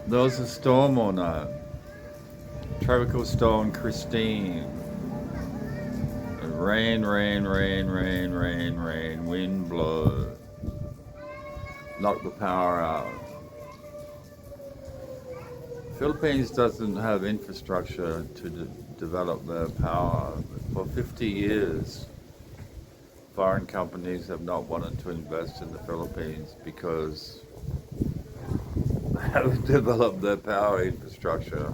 There was a storm on tropical storm Kristine. Rain, rain, rain, rain, rain, rain, wind blow. Knocked the power out. Philippines doesn't have infrastructure to develop their power. For 50 years, foreign companies have not wanted to invest in the Philippines because they haven't developed their power infrastructure.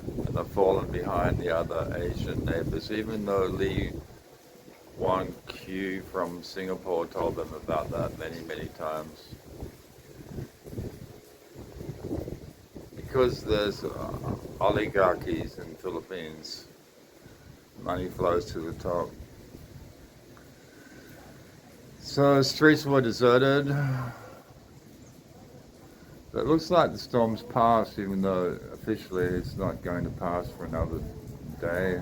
And they've fallen behind the other Asian neighbors, even though Lee Wan Q from Singapore told them about that many, many times. Because there's oligarchies in Philippines, money flows to the top. So streets were deserted. It looks like the storm's passed, even though officially it's not going to pass for another day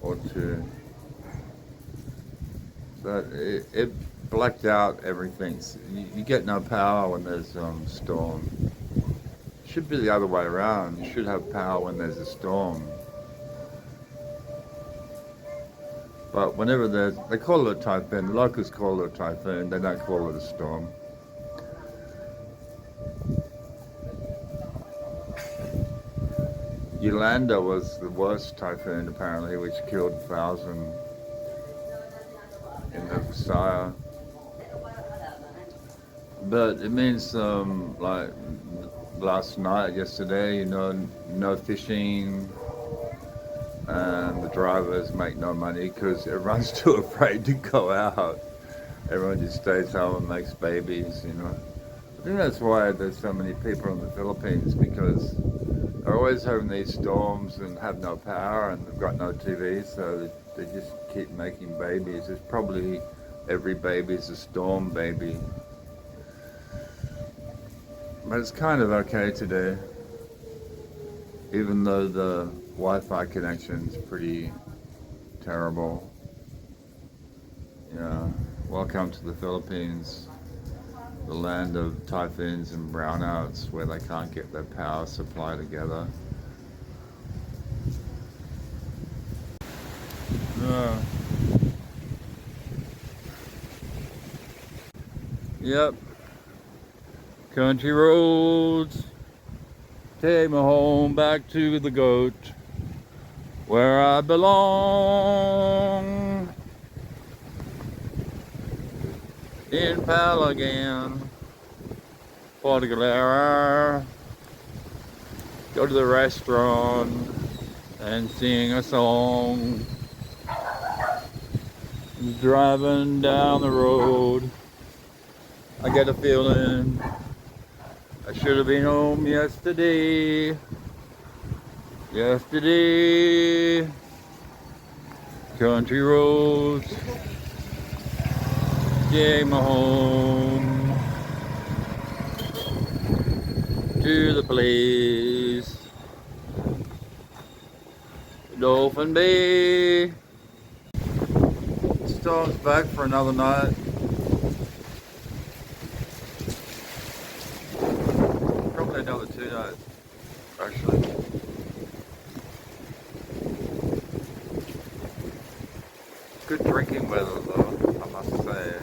or two. But it blacked out everything. You get no power when there's a storm. It should be the other way around. You should have power when there's a storm. But whenever they call it a typhoon, the locals call it a typhoon, they don't call it a storm. Yolanda was the worst typhoon apparently, which killed 1,000 in the Visayas. But it means like last night, yesterday, no fishing, and the drivers make no money because everyone's too afraid to go out. Everyone just stays home and makes babies, I think that's why there's so many people in the Philippines, because they're always having these storms and have no power and they've got no TV, so they just keep making babies. It's probably every baby is a storm baby. But it's kind of okay today, even though the Wi-Fi connection's pretty terrible. Yeah, welcome to the Philippines, the land of typhoons and brownouts where they can't get their power supply together. Yeah. Yep. Country roads take me home back to the goat where I belong. In Palagan, puerto, galera. Go to the restaurant and sing a song. Driving down the road, I get a feeling I should have been home yesterday. Yesterday, country roads take me home to the place, Dolphin Bay. Storm's back for another night. Probably another 2 nights, actually. Good drinking weather though, I must say.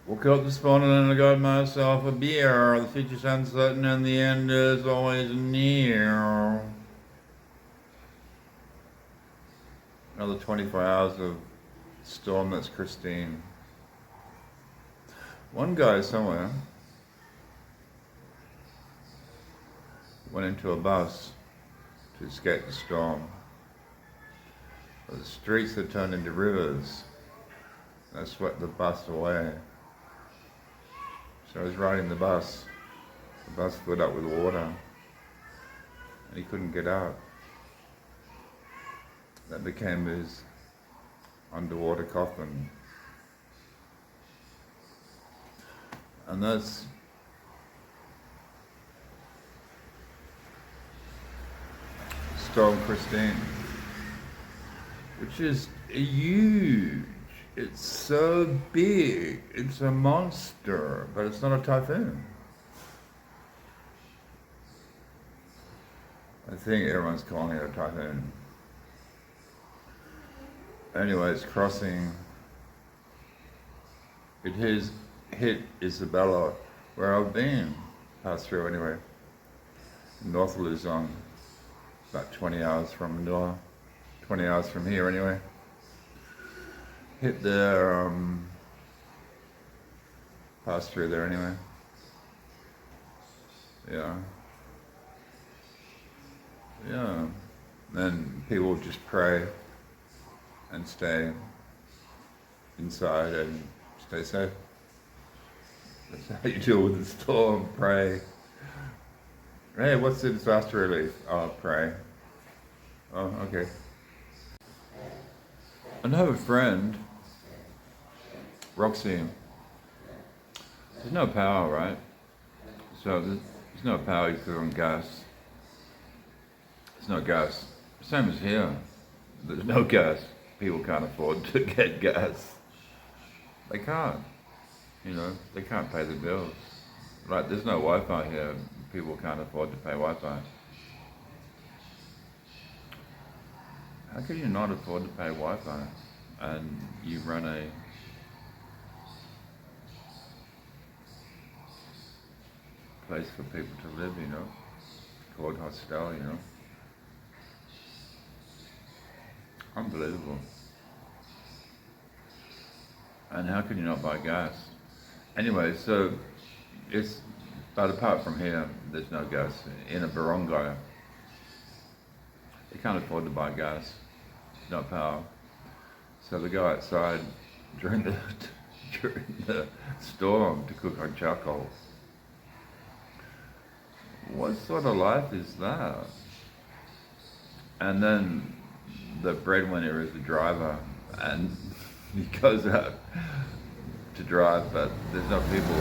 Woke up this morning and I got myself a beer. The future sun's setting and the end is always near. Another 24 hours of storm. That's Kristine. One guy somewhere went into a bus to escape the storm. But the streets had turned into rivers. They swept the bus away. So he was riding the bus. The bus filled up with water and he couldn't get out. That became his underwater coffin. And that's Storm Kristine, which is a huge It's so big. It's a monster, but it's not a typhoon. I think everyone's calling it a typhoon. Anyway, it's crossing. It has hit Isabella, where I've been, passed through anyway. North Luzon, about 20 hours from Manila, 20 hours from here anyway. Hit there, passed through there anyway. Yeah. Yeah. Then people just pray and stay inside and stay safe. That's how you deal with the storm. Pray. Hey, what's the disaster relief? Oh, pray. Oh, okay. I have a friend, Roxy. There's no power, right? So there's no power, you put on gas. There's no gas. Same as here. There's no gas. People can't afford to get gas. They can't. You know, they can't pay the bills. Like, there's no Wi-Fi here. People can't afford to pay Wi-Fi. How can you not afford to pay Wi-Fi and you run a place for people to live, you know, called hostel, you know? Unbelievable. And how can you not buy gas? Anyway, so it's, but apart from here, there's no gas. In a barangay, they can't afford to buy gas, no power. So they go outside during the storm to cook on charcoal. What sort of life is that? And then the breadwinner is the driver, and he goes out to drive, but there's no people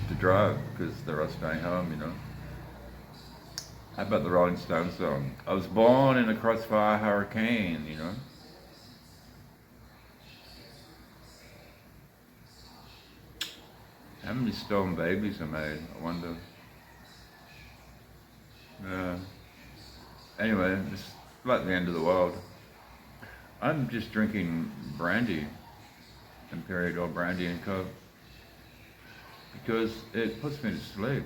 to drive because they're all staying home, you know. How about the Rolling Stones song? I was born in a crossfire hurricane, you know. How many stolen babies are made, I wonder. Anyway, it's like the end of the world. I'm just drinking brandy, Imperial brandy and Coke, because it puts me to sleep.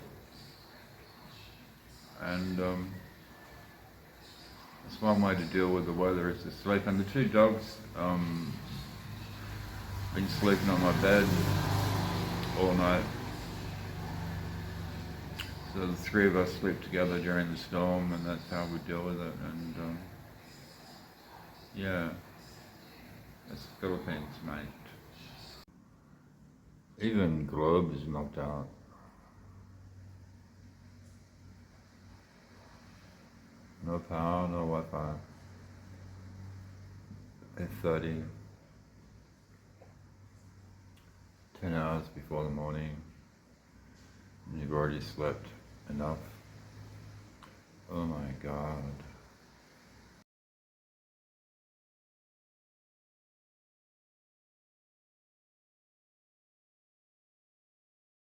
And that's one way to deal with the weather, is to sleep. And the two dogs been sleeping on my bed all night. So the three of us sleep together during the storm, and that's how we deal with it. And yeah, that's the Philippines, mate. Even Globe is knocked out. No power, no Wi-Fi. 8:30, 10 hours before the morning, and you've already slept enough. Oh my God.